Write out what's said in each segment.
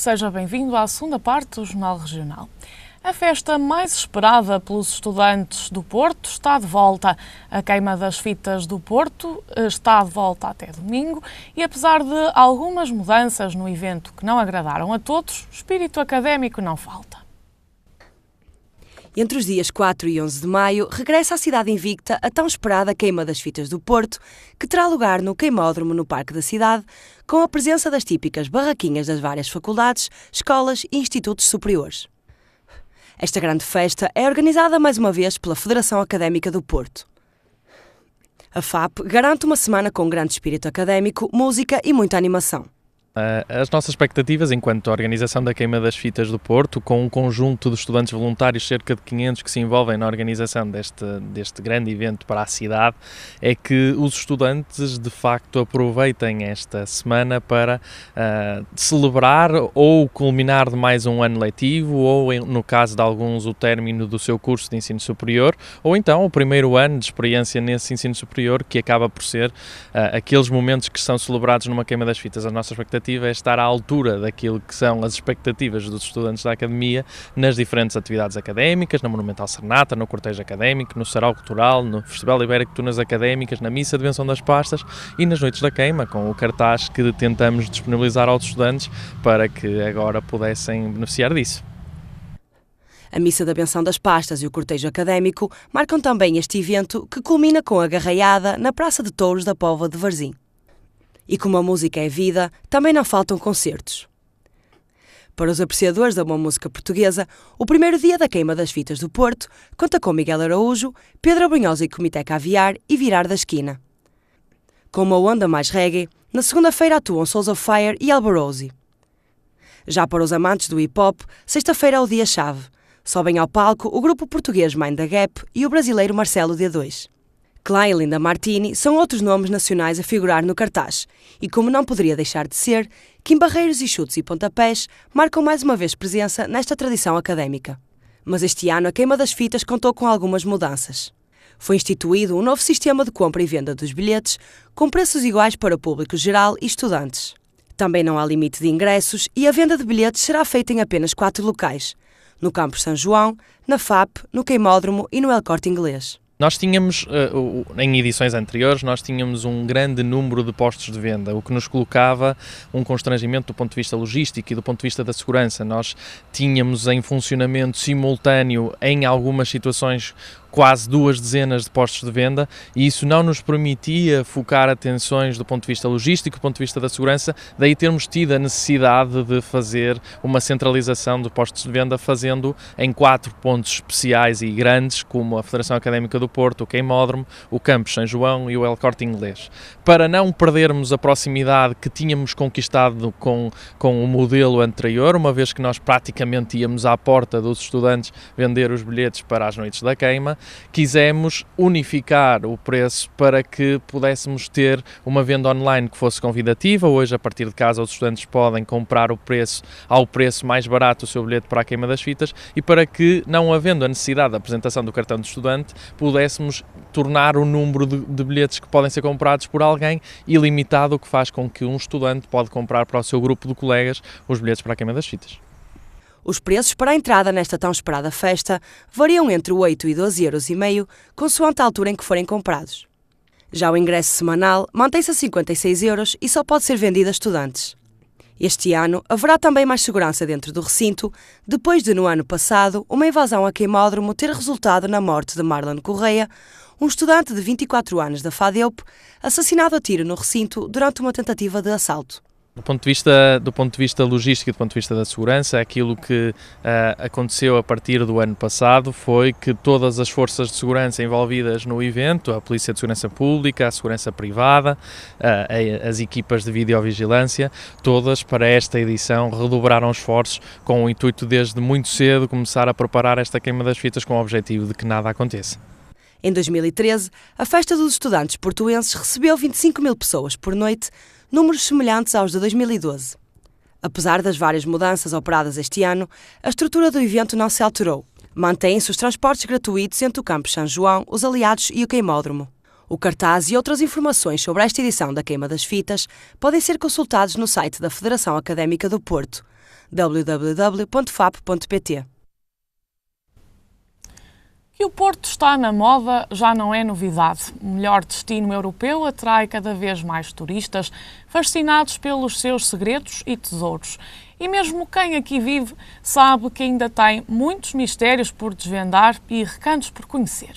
seja bem-vindo à segunda parte do Jornal Regional. A festa mais esperada pelos estudantes do Porto está de volta. A Queima das Fitas do Porto está de volta até domingo e, apesar de algumas mudanças no evento que não agradaram a todos, o espírito académico não falta. Entre os dias 4 e 11 de maio, regressa à cidade invicta a tão esperada Queima das Fitas do Porto, que terá lugar no Queimódromo no Parque da Cidade, com a presença das típicas barraquinhas das várias faculdades, escolas e institutos superiores. Esta grande festa é organizada mais uma vez pela Federação Académica do Porto. A FAP garante uma semana com grande espírito académico, música e muita animação. As nossas expectativas enquanto organização da Queima das Fitas do Porto, com um conjunto de estudantes voluntários, cerca de 500 que se envolvem na organização deste grande evento para a cidade, é que os estudantes de facto aproveitem esta semana para celebrar ou culminar de mais um ano letivo, ou no caso de alguns o término do seu curso de ensino superior, ou então o primeiro ano de experiência nesse ensino superior, que acaba por ser aqueles momentos que são celebrados numa Queima das Fitas. A nossa expectativa é estar à altura daquilo que são as expectativas dos estudantes da Academia nas diferentes atividades académicas, na Monumental Serenata, no Cortejo Académico, no Sarau Cultural, no Festival Ibérico de Tunas Académicas, na Missa de Benção das Pastas e nas Noites da Queima, com o cartaz que tentamos disponibilizar aos estudantes para que agora pudessem beneficiar disso. A Missa da Benção das Pastas e o Cortejo Académico marcam também este evento, que culmina com a garraiada na Praça de Touros da Póvoa de Varzim. E como a música é vida, também não faltam concertos. Para os apreciadores da boa música portuguesa, o primeiro dia da Queima das Fitas do Porto conta com Miguel Araújo, Pedro Abrunhosa e Comitê Caviar e Virar da Esquina. Com uma onda mais reggae, na segunda-feira atuam Souls of Fire e Albarose. Já para os amantes do hip-hop, sexta-feira é o dia-chave. Sobem ao palco o grupo português Mind the Gap e o brasileiro Marcelo D2. Klein e Linda Martini são outros nomes nacionais a figurar no cartaz e, como não poderia deixar de ser, Kim Barreiros e Chutes e Pontapés marcam mais uma vez presença nesta tradição académica. Mas este ano a Queima das Fitas contou com algumas mudanças. Foi instituído um novo sistema de compra e venda dos bilhetes, com preços iguais para o público geral e estudantes. Também não há limite de ingressos e a venda de bilhetes será feita em apenas 4 locais: no Campus São João, na FAP, no Queimódromo e no El Corte Inglês. Nós tínhamos, em edições anteriores, nós tínhamos um grande número de postos de venda, o que nos colocava um constrangimento do ponto de vista logístico e do ponto de vista da segurança. Nós tínhamos em funcionamento simultâneo, em algumas situações, quase 2 dezenas de postos de venda, e isso não nos permitia focar atenções do ponto de vista logístico, do ponto de vista da segurança, daí termos tido a necessidade de fazer uma centralização de postos de venda, fazendo em 4 pontos especiais e grandes, como a Federação Académica do Porto, o Queimódromo, o Campus São João e o El Corte Inglês. Para não perdermos a proximidade que tínhamos conquistado com o modelo anterior, uma vez que nós praticamente íamos à porta dos estudantes vender os bilhetes para as Noites da Queima, quisemos unificar o preço para que pudéssemos ter uma venda online que fosse convidativa. Hoje, a partir de casa, os estudantes podem comprar ao preço mais barato o seu bilhete para a Queima das Fitas, e para que, não havendo a necessidade da apresentação do cartão de estudante, pudéssemos tornar o número de bilhetes que podem ser comprados por alguém ilimitado, o que faz com que um estudante pode comprar para o seu grupo de colegas os bilhetes para a Queima das Fitas. Os preços para a entrada nesta tão esperada festa variam entre 8 e 12,5 €, consoante a altura em que forem comprados. Já o ingresso semanal mantém-se a 56 € e só pode ser vendido a estudantes. Este ano haverá também mais segurança dentro do recinto, depois de, no ano passado, uma invasão a Queimódromo ter resultado na morte de Marlon Correia, um estudante de 24 anos da FADEUP, assassinado a tiro no recinto durante uma tentativa de assalto. Do ponto de vista logístico e do ponto de vista da segurança, aquilo que aconteceu a partir do ano passado foi que todas as forças de segurança envolvidas no evento, a Polícia de Segurança Pública, a Segurança Privada, as equipas de videovigilância, todas para esta edição redobraram esforços com o intuito desde muito cedo começar a preparar esta Queima das Fitas com o objetivo de que nada aconteça. Em 2013, a Festa dos Estudantes Portuenses recebeu 25 mil pessoas por noite, números semelhantes aos de 2012. Apesar das várias mudanças operadas este ano, a estrutura do evento não se alterou. Mantêm-se os transportes gratuitos entre o Campus São João, os Aliados e o Queimódromo. O cartaz e outras informações sobre esta edição da Queima das Fitas podem ser consultados no site da Federação Académica do Porto, www.fap.pt. Que o Porto está na moda já não é novidade. O melhor destino europeu atrai cada vez mais turistas, fascinados pelos seus segredos e tesouros. E mesmo quem aqui vive sabe que ainda tem muitos mistérios por desvendar e recantos por conhecer.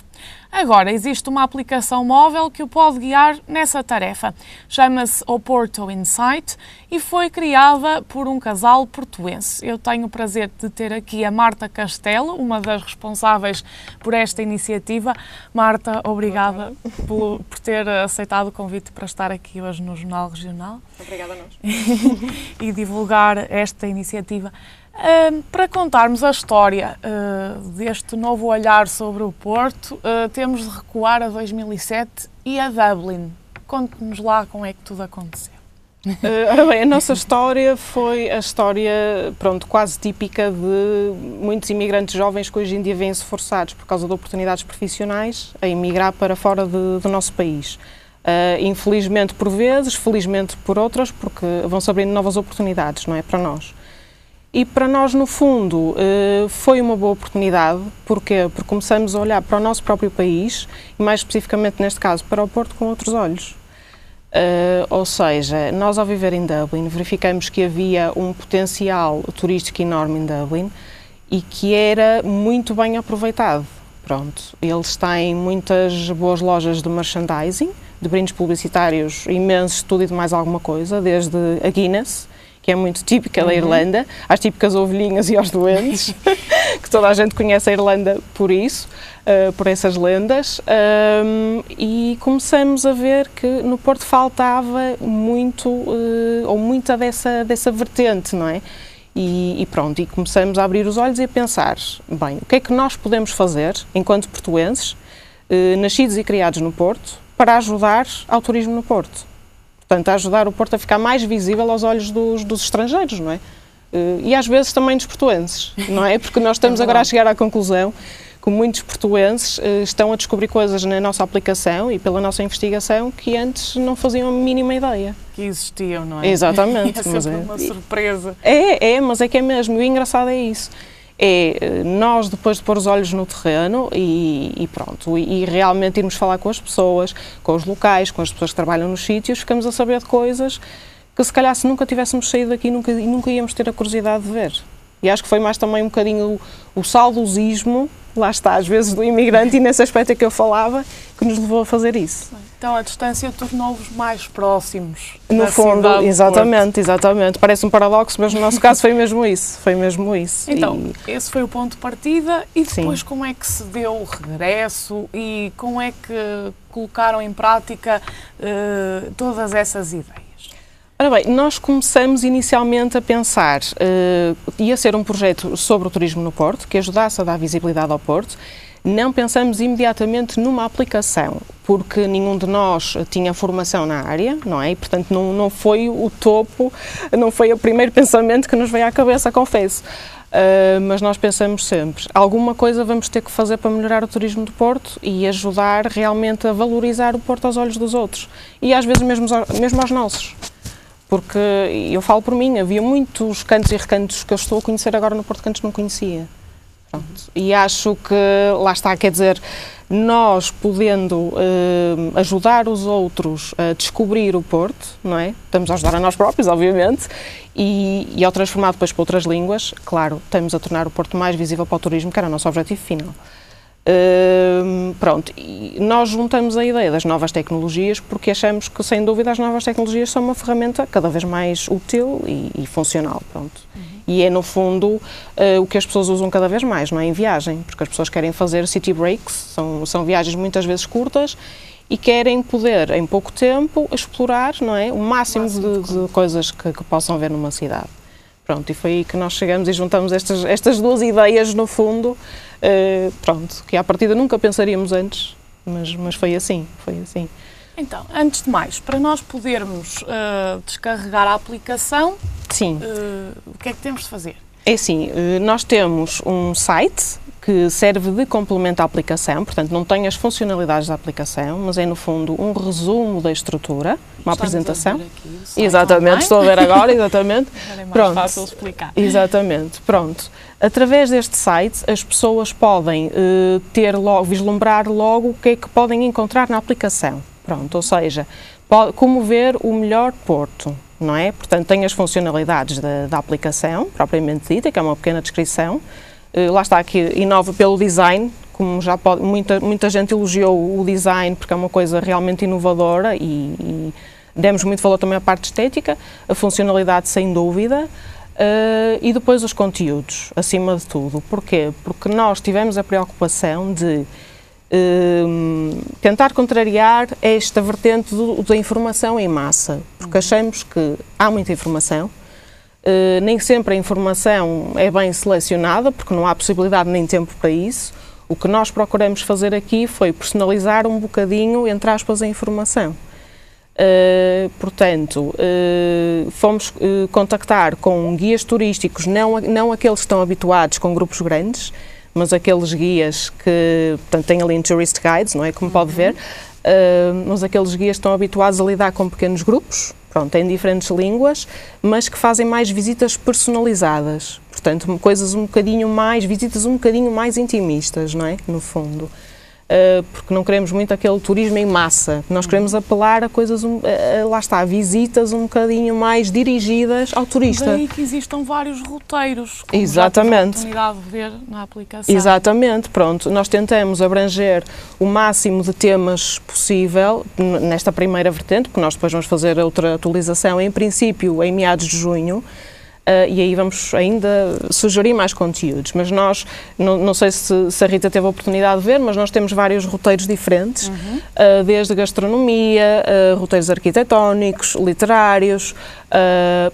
Agora existe uma aplicação móvel que o pode guiar nessa tarefa. Chama-se Oporto Insight e foi criada por um casal portuense. Eu tenho o prazer de ter aqui a Marta Castelo, uma das responsáveis por esta iniciativa. Marta, obrigada por ter aceitado o convite para estar aqui hoje no Jornal Regional. Obrigada a nós. E divulgar esta iniciativa. Para contarmos a história deste novo olhar sobre o Porto, temos de recuar a 2007 e a Dublin. Conte-nos lá como é que tudo aconteceu. Ora bem, a nossa história foi a história, quase típica de muitos imigrantes jovens que hoje em dia vêm-se forçados, por causa de oportunidades profissionais, a emigrar para fora do nosso país. Infelizmente por vezes, felizmente por outras, porque vão-se abrindo novas oportunidades, não é? Para nós. E para nós, no fundo, foi uma boa oportunidade. Porquê? Porque começamos a olhar para o nosso próprio país, e mais especificamente neste caso para o Porto, com outros olhos. Ou seja, nós ao viver em Dublin verificamos que havia um potencial turístico enorme em Dublin e que era muito bem aproveitado. Eles têm muitas boas lojas de merchandising, de brindes publicitários imensos, tudo e de mais alguma coisa, desde a Guinness, que é muito típica da Irlanda, às típicas ovelhinhas e aos doentes, que toda a gente conhece a Irlanda por isso, por essas lendas, e começamos a ver que no Porto faltava muito, ou muita dessa vertente, não é? E começamos a abrir os olhos e a pensar, bem, o que é que nós podemos fazer, enquanto portuenses, nascidos e criados no Porto, para ajudar ao turismo no Porto? Portanto, a ajudar o Porto a ficar mais visível aos olhos dos estrangeiros, não é? E às vezes também dos portuenses, não é? Porque nós estamos agora a chegar à conclusão que muitos portuenses estão a descobrir coisas na nossa aplicação e pela nossa investigação que antes não faziam a mínima ideia. Que existiam, não é? Exatamente. É sempre uma surpresa. Mas é que é mesmo. E o engraçado é isso. É nós, depois de pôr os olhos no terreno e realmente irmos falar com as pessoas, com os locais, com as pessoas que trabalham nos sítios, ficamos a saber de coisas que se calhar se nunca tivéssemos saído daqui nunca íamos ter a curiosidade de ver. E acho que foi mais também um bocadinho o saudosismo, lá está, às vezes do imigrante, e nesse aspecto é que eu falava, que nos levou a fazer isso. Então a distância tornou-vos mais próximos. No fundo, exatamente. Parece um paradoxo, mas no nosso caso foi mesmo isso. Então, esse foi o ponto de partida e depois como é que se deu o regresso e como é que colocaram em prática todas essas ideias? Ora bem, nós começamos inicialmente a pensar, ia ser um projeto sobre o turismo no Porto, que ajudasse a dar visibilidade ao Porto. Não pensamos imediatamente numa aplicação, porque nenhum de nós tinha formação na área, não é? E, portanto, não foi o topo, não foi o primeiro pensamento que nos veio à cabeça, confesso. Mas nós pensamos sempre, alguma coisa vamos ter que fazer para melhorar o turismo do Porto e ajudar realmente a valorizar o Porto aos olhos dos outros. E às vezes mesmo aos nossos. Porque, eu falo por mim, havia muitos cantos e recantos que eu estou a conhecer agora no Porto que antes não conhecia. E acho que, lá está, quer dizer, nós podendo ajudar os outros a descobrir o Porto, não é? Estamos a ajudar a nós próprios, obviamente, e ao transformar depois para outras línguas, claro, estamos a tornar o Porto mais visível para o turismo, que era o nosso objetivo final. E nós juntamos a ideia das novas tecnologias porque achamos que, sem dúvida, as novas tecnologias são uma ferramenta cada vez mais útil e funcional, E é, no fundo, o que as pessoas usam cada vez mais, não é? Em viagem, porque as pessoas querem fazer city breaks, são viagens muitas vezes curtas e querem poder, em pouco tempo, explorar, não é? O máximo de coisas que possam ver numa cidade. E foi aí que nós chegamos e juntamos estas duas ideias, no fundo, que à partida nunca pensaríamos antes, mas foi assim. Então, antes de mais, para nós podermos descarregar a aplicação, Sim. O que é que temos de fazer? É assim, nós temos um site que serve de complemento à aplicação, portanto não tem as funcionalidades da aplicação, mas é no fundo um resumo da estrutura, uma apresentação. Exatamente, online. estou a ver agora, exatamente. É mais Pronto. fácil explicar. Exatamente, pronto. Através deste site as pessoas podem vislumbrar logo o que é que podem encontrar na aplicação. Pronto, ou seja, como ver o melhor porto, não é? Portanto, tem as funcionalidades da aplicação, propriamente dita, que é uma pequena descrição. Lá está, aqui inova pelo design, como já pode, muita gente elogiou o design porque é uma coisa realmente inovadora e demos muito valor também à parte estética, a funcionalidade sem dúvida, e depois os conteúdos, acima de tudo. Porquê? Porque nós tivemos a preocupação de tentar contrariar esta vertente da informação em massa, porque achamos que há muita informação, nem sempre a informação é bem selecionada, porque não há possibilidade nem tempo para isso. O que nós procuramos fazer aqui foi personalizar um bocadinho, entre aspas, a informação. Portanto, fomos contactar com guias turísticos, não aqueles que estão habituados com grupos grandes, mas aqueles guias que, portanto, têm ali em Tourist Guides, não é? Como pode ver, mas aqueles guias que estão habituados a lidar com pequenos grupos, pronto, em diferentes línguas, mas que fazem mais visitas personalizadas, portanto, visitas um bocadinho mais intimistas, não é? No fundo. Porque não queremos muito aquele turismo em massa, nós queremos apelar a coisas, lá está, visitas um bocadinho mais dirigidas ao turista. Daí que existam vários roteiros, como exatamente, já tive a oportunidade de ver na aplicação. Exatamente, pronto, nós tentamos abranger o máximo de temas possível nesta primeira vertente, porque nós depois vamos fazer outra atualização, em princípio em meados de junho, e aí vamos ainda sugerir mais conteúdos, mas nós, não sei se a Rita teve a oportunidade de ver, mas nós temos vários roteiros diferentes, desde gastronomia, roteiros arquitetónicos, literários,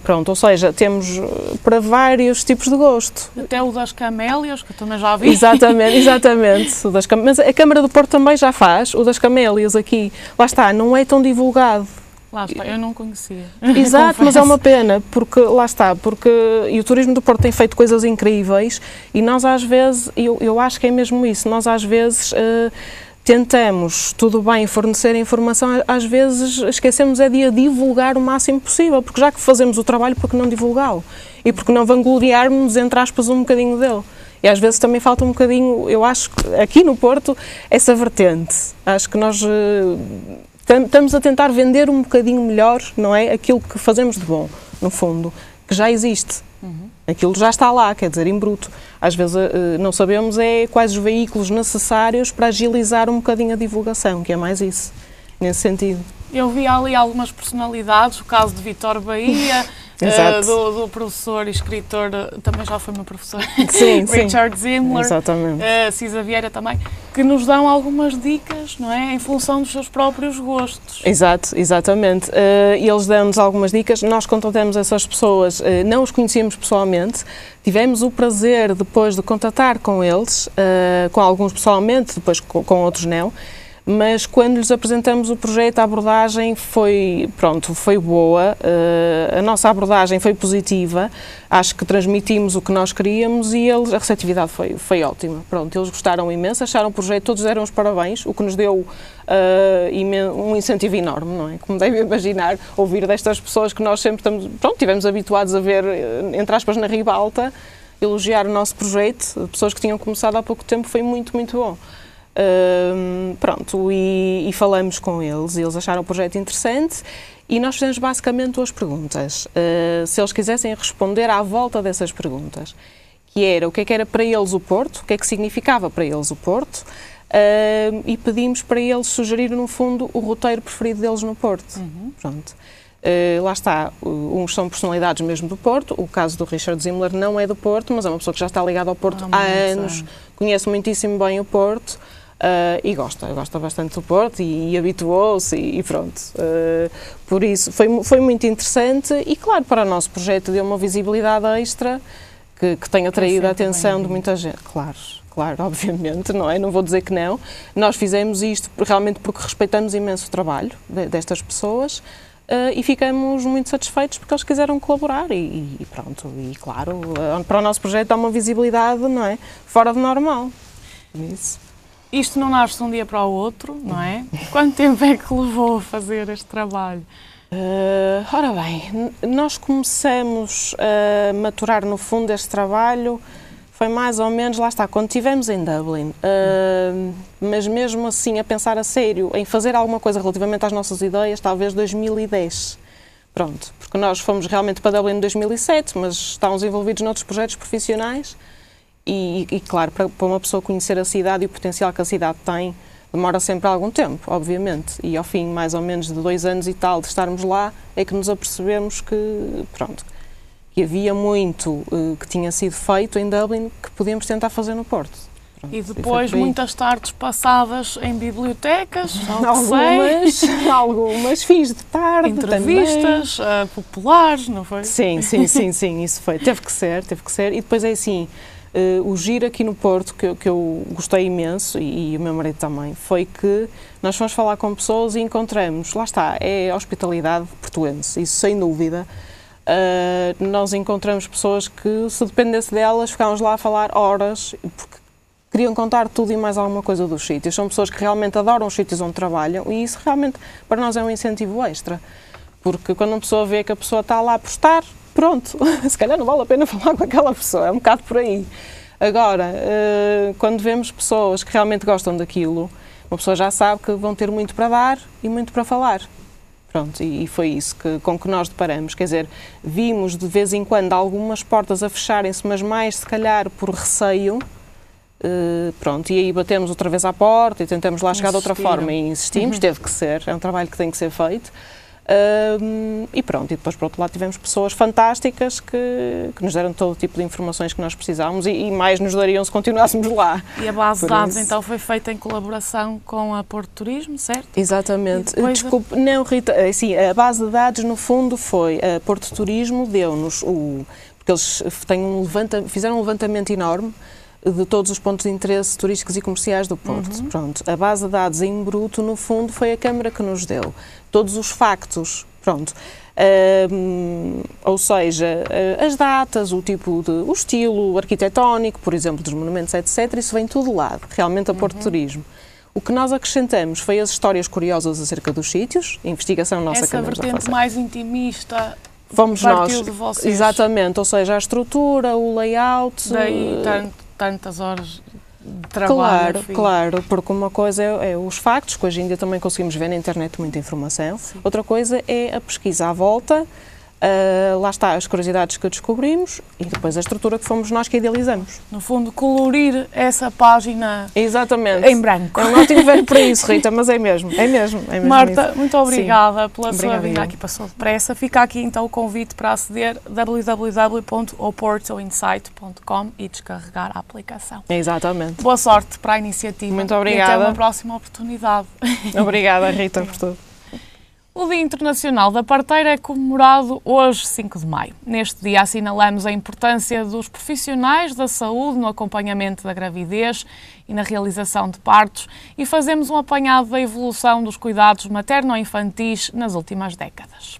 pronto, ou seja, temos para vários tipos de gosto. Até o das camélias, que eu também já vi. Exatamente. Mas a Câmara do Porto também já faz, o das camélias aqui, lá está, não é tão divulgado. Lá está, eu não conhecia. Exato, mas é uma pena, porque lá está, e o turismo do Porto tem feito coisas incríveis e nós às vezes, eu acho que é mesmo isso, nós às vezes tentamos, tudo bem, fornecer informação, às vezes esquecemos de a divulgar o máximo possível, porque já que fazemos o trabalho, por que não divulgá-lo? E por que não vangloriarmos, entre aspas, um bocadinho dele? E às vezes também falta um bocadinho, eu acho que aqui no Porto, essa vertente. Acho que nós estamos a tentar vender um bocadinho melhor, não é? Aquilo que fazemos de bom, no fundo, que já existe. Aquilo já está lá, quer dizer, em bruto. Às vezes não sabemos quais os veículos necessários para agilizar um bocadinho a divulgação, que é mais isso, nesse sentido. Eu vi ali algumas personalidades, o caso de Vítor Bahia, do professor e escritor, também já foi meu professor, sim, Richard Zimler, Cisa Vieira também, que nos dão algumas dicas, não é? Em função dos seus próprios gostos. Exatamente. E eles dão-nos algumas dicas, nós contatamos essas pessoas, não os conhecíamos pessoalmente, tivemos o prazer depois de contatar com eles, com alguns pessoalmente, depois com outros não, mas quando lhes apresentamos o projeto, a abordagem foi boa, a nossa abordagem foi positiva, acho que transmitimos o que nós queríamos e a receptividade foi ótima. Pronto, eles gostaram imenso, acharam o projeto, todos deram os parabéns, o que nos deu um incentivo enorme, não é? Como devem imaginar, ouvir destas pessoas que nós sempre estivemos habituados a ver, entre aspas, na ribalta, elogiar o nosso projeto, pessoas que tinham começado há pouco tempo, foi muito, muito bom. E falamos com eles, e eles acharam o projeto interessante e nós fizemos basicamente 2 perguntas, se eles quisessem responder à volta dessas perguntas, que era o que é que era para eles o Porto, o que é que significava para eles o Porto, e pedimos para eles sugerir no fundo o roteiro preferido deles no Porto. Pronto. Lá está, uns são personalidades mesmo do Porto, o caso do Richard Zimler não é do Porto, mas é uma pessoa que já está ligada ao Porto há anos, conhece muitíssimo bem o Porto, e gosta bastante do Porto e habituou-se e pronto. Por isso foi muito interessante e claro, para o nosso projeto deu uma visibilidade extra que tem atraído a atenção de muita gente. Claro, obviamente, não é? Não vou dizer que não. Nós fizemos isto realmente porque respeitamos imenso o trabalho destas pessoas, e ficamos muito satisfeitos porque eles quiseram colaborar e pronto, e claro, para o nosso projeto há uma visibilidade, não é? Fora do normal. Isso. Isto não nasce de um dia para o outro, não é? Quanto tempo é que levou a fazer este trabalho? Ora bem, nós começamos a maturar no fundo este trabalho, foi mais ou menos, lá está, quando estivemos em Dublin, mas mesmo assim a pensar a sério em fazer alguma coisa relativamente às nossas ideias, talvez 2010. Pronto, porque nós fomos realmente para Dublin em 2007, mas estávamos envolvidos noutros projetos profissionais e claro, para uma pessoa conhecer a cidade e o potencial que a cidade tem, demora sempre algum tempo, obviamente, e ao fim mais ou menos de 2 anos e tal de estarmos lá, é que nos apercebemos que, pronto, que havia muito que tinha sido feito em Dublin que podíamos tentar fazer no Porto. Pronto, e depois muitas tardes passadas em bibliotecas, algumas fiz de tarde, entrevistas populares, não foi? Sim, isso foi, teve que ser, e depois é assim, o giro aqui no Porto, que eu gostei imenso, e o meu marido também, foi que nós fomos falar com pessoas e encontramos, lá está, é a hospitalidade portuense, isso sem dúvida. Nós encontramos pessoas que, se dependesse delas, ficávamos lá a falar horas, porque queriam contar tudo e mais alguma coisa dos sítios. São pessoas que realmente adoram os sítios onde trabalham e isso realmente para nós é um incentivo extra, porque quando uma pessoa vê que a pessoa está lá por estar, pronto, se calhar não vale a pena falar com aquela pessoa, é um bocado por aí. Agora, quando vemos pessoas que realmente gostam daquilo, uma pessoa já sabe que vão ter muito para dar e muito para falar. Pronto, e foi isso com que nós deparamos, quer dizer, vimos de vez em quando algumas portas a fecharem-se, mas mais se calhar por receio, pronto, e aí batemos outra vez à porta e tentamos lá chegar de outra forma e insistimos, teve que ser, é um trabalho que tem que ser feito. E pronto, e depois por outro lado tivemos pessoas fantásticas que nos deram todo o tipo de informações que nós precisávamos e mais nos dariam se continuássemos lá. E a base de dados então foi feita em colaboração com a Porto Turismo, certo? Exatamente. Desculpe, não Rita, assim, a base de dados no fundo foi a Porto Turismo deu-nos porque eles fizeram um levantamento enorme de todos os pontos de interesse turísticos e comerciais do Porto. Pronto, a base de dados em bruto, no fundo, foi a Câmara que nos deu. Todos os factos, pronto. Ou seja, as datas, o estilo arquitetónico, por exemplo, dos monumentos, etc., isso vem tudo lá, realmente a Porto Turismo. O que nós acrescentamos foi as histórias curiosas acerca dos sítios, a investigação nossa que andamos a fazer. Essa vertente mais intimista fomos nós, de vocês. Exatamente, ou seja, a estrutura, o layout... Daí tantas horas de trabalho. Claro, porque uma coisa é os factos, que hoje em dia também conseguimos ver na internet muita informação. Sim. Outra coisa é a pesquisa à volta, lá está as curiosidades que descobrimos e depois a estrutura que fomos nós que idealizamos. No fundo, colorir essa página exatamente em branco. Eu não tive verbo para isso, Rita, mas é mesmo Marta, isso. muito obrigada pela sua vinda aqui, passou depressa. Fica aqui então o convite para aceder www.oportoinsight.com e descarregar a aplicação. Exatamente. Boa sorte para a iniciativa. Muito obrigada. E até uma próxima oportunidade. Obrigada, Rita, por tudo. O Dia Internacional da Parteira é comemorado hoje, 5 de maio. Neste dia assinalamos a importância dos profissionais da saúde no acompanhamento da gravidez e na realização de partos e fazemos um apanhado da evolução dos cuidados materno-infantis nas últimas décadas.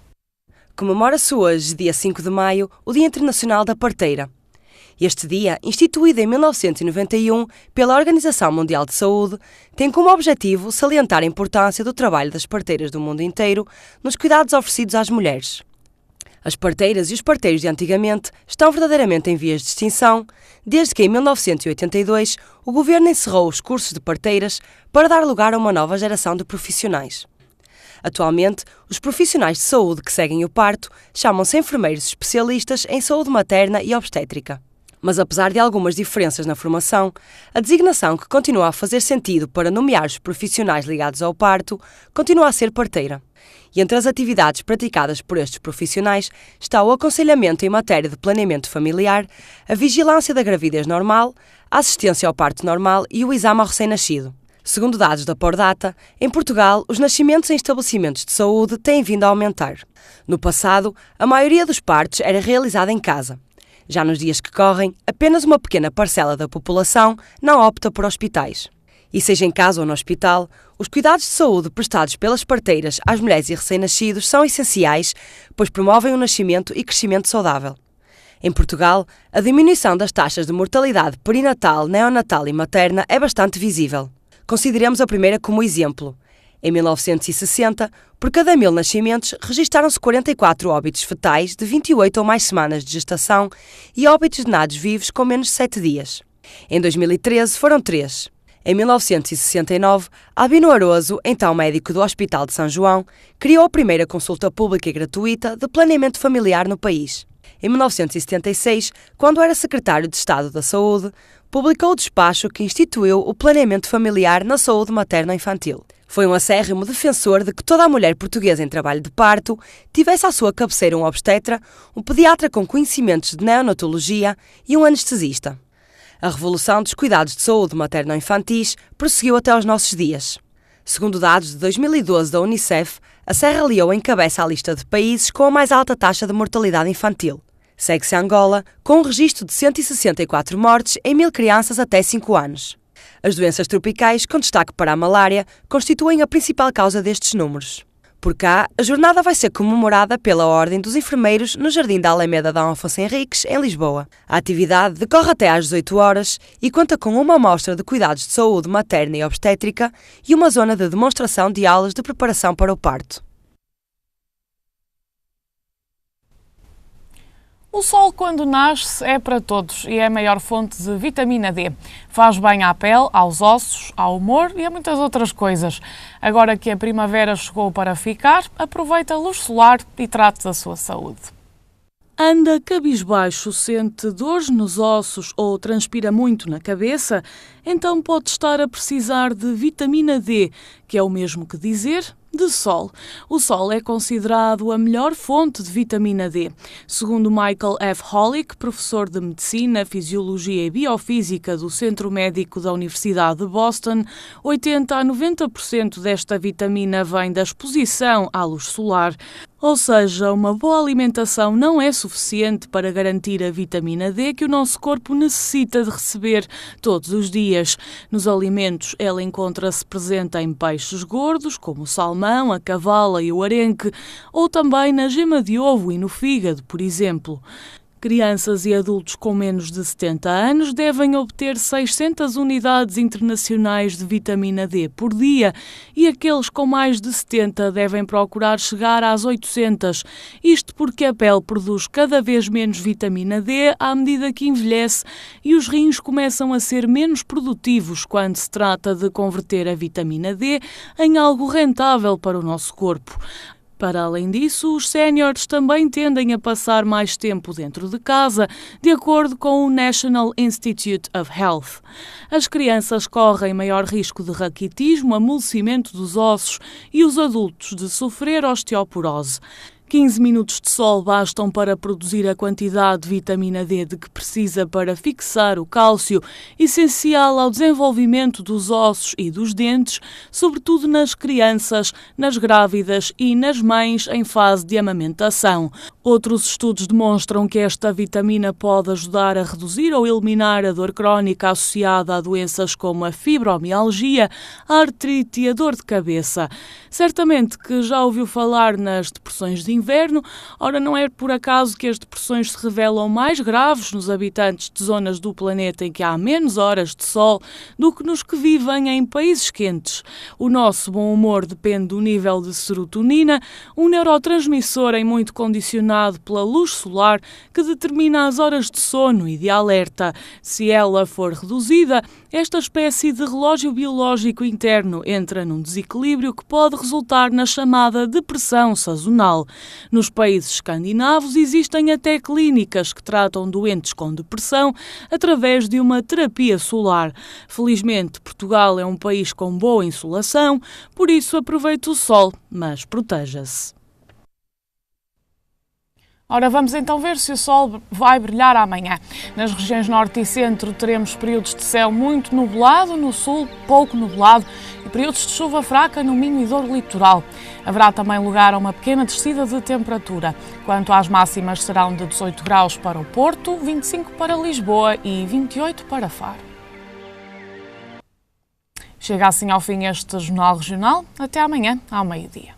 Comemora-se hoje, dia 5 de maio, o Dia Internacional da Parteira. Este dia, instituído em 1991 pela Organização Mundial de Saúde, tem como objetivo salientar a importância do trabalho das parteiras do mundo inteiro nos cuidados oferecidos às mulheres. As parteiras e os parteiros de antigamente estão verdadeiramente em vias de extinção, desde que em 1982 o governo encerrou os cursos de parteiras para dar lugar a uma nova geração de profissionais. Atualmente, os profissionais de saúde que seguem o parto chamam-se enfermeiros especialistas em saúde materna e obstétrica. Mas apesar de algumas diferenças na formação, a designação que continua a fazer sentido para nomear os profissionais ligados ao parto continua a ser parteira. E entre as atividades praticadas por estes profissionais está o aconselhamento em matéria de planeamento familiar, a vigilância da gravidez normal, a assistência ao parto normal e o exame ao recém-nascido. Segundo dados da Pordata, em Portugal, os nascimentos em estabelecimentos de saúde têm vindo a aumentar. No passado, a maioria dos partos era realizada em casa. Já nos dias que correm, apenas uma pequena parcela da população não opta por hospitais. E seja em casa ou no hospital, os cuidados de saúde prestados pelas parteiras às mulheres e recém-nascidos são essenciais, pois promovem o nascimento e crescimento saudável. Em Portugal, a diminuição das taxas de mortalidade perinatal, neonatal e materna é bastante visível. Consideremos a primeira como exemplo. Em 1960, por cada 1000 nascimentos, registaram-se 44 óbitos fetais de 28 ou mais semanas de gestação e óbitos de nados vivos com menos de 7 dias. Em 2013, foram 3. Em 1969, Albino Aroso, então médico do Hospital de São João, criou a primeira consulta pública e gratuita de planeamento familiar no país. Em 1976, quando era secretário de Estado da Saúde, publicou o despacho que instituiu o planeamento familiar na saúde materno-infantil. Foi um acérrimo defensor de que toda a mulher portuguesa em trabalho de parto tivesse à sua cabeceira um obstetra, um pediatra com conhecimentos de neonatologia e um anestesista. A revolução dos cuidados de saúde materno-infantis prosseguiu até aos nossos dias. Segundo dados de 2012 da Unicef, a Serra Leoa encabeça a lista de países com a mais alta taxa de mortalidade infantil. Segue-se Angola, com um registro de 164 mortes em 1000 crianças até 5 anos. As doenças tropicais, com destaque para a malária, constituem a principal causa destes números. Por cá, a jornada vai ser comemorada pela Ordem dos Enfermeiros no Jardim da Alameda Dom Afonso Henriques, em Lisboa. A atividade decorre até às 18 horas e conta com uma amostra de cuidados de saúde materna e obstétrica e uma zona de demonstração de aulas de preparação para o parto. O sol, quando nasce, é para todos e é a maior fonte de vitamina D. Faz bem à pele, aos ossos, ao humor e a muitas outras coisas. Agora que a primavera chegou para ficar, aproveite a luz solar e trate da sua saúde. Anda cabisbaixo, sente dores nos ossos ou transpira muito na cabeça? Então pode estar a precisar de vitamina D, que é o mesmo que dizer de sol. O sol é considerado a melhor fonte de vitamina D. Segundo Michael F. Holick, professor de Medicina, Fisiologia e Biofísica do Centro Médico da Universidade de Boston, 80 a 90% desta vitamina vem da exposição à luz solar. Ou seja, uma boa alimentação não é suficiente para garantir a vitamina D que o nosso corpo necessita de receber todos os dias. Nos alimentos, ela encontra-se presente em peixes gordos, como o salmão, a cavala e o arenque, ou também na gema de ovo e no fígado, por exemplo. Crianças e adultos com menos de 70 anos devem obter 600 unidades internacionais de vitamina D por dia e aqueles com mais de 70 devem procurar chegar às 800. Isto porque a pele produz cada vez menos vitamina D à medida que envelhece e os rins começam a ser menos produtivos quando se trata de converter a vitamina D em algo rentável para o nosso corpo. Para além disso, os séniores também tendem a passar mais tempo dentro de casa, de acordo com o National Institute of Health. As crianças correm maior risco de raquitismo, amolecimento dos ossos e os adultos de sofrer osteoporose. 15 minutos de sol bastam para produzir a quantidade de vitamina D de que precisa para fixar o cálcio, essencial ao desenvolvimento dos ossos e dos dentes, sobretudo nas crianças, nas grávidas e nas mães em fase de amamentação. Outros estudos demonstram que esta vitamina pode ajudar a reduzir ou eliminar a dor crónica associada a doenças como a fibromialgia, a artrite e a dor de cabeça. Certamente que já ouviu falar nas depressões de inverno. Ora, não é por acaso que as depressões se revelam mais graves nos habitantes de zonas do planeta em que há menos horas de sol do que nos que vivem em países quentes. O nosso bom humor depende do nível de serotonina, um neurotransmissor em muito condicionado pela luz solar que determina as horas de sono e de alerta. Se ela for reduzida, esta espécie de relógio biológico interno entra num desequilíbrio que pode resultar na chamada depressão sazonal. Nos países escandinavos existem até clínicas que tratam doentes com depressão através de uma terapia solar. Felizmente, Portugal é um país com boa insolação, por isso aproveite o sol, mas proteja-se. Ora, vamos então ver se o sol vai brilhar amanhã. Nas regiões norte e centro teremos períodos de céu muito nublado, no sul pouco nublado e períodos de chuva fraca no Minho e Douro litoral. Haverá também lugar a uma pequena descida de temperatura. Quanto às máximas, serão de 18 graus para o Porto, 25 para Lisboa e 28 para Faro. Chega assim ao fim este Jornal Regional. Até amanhã, ao meio-dia.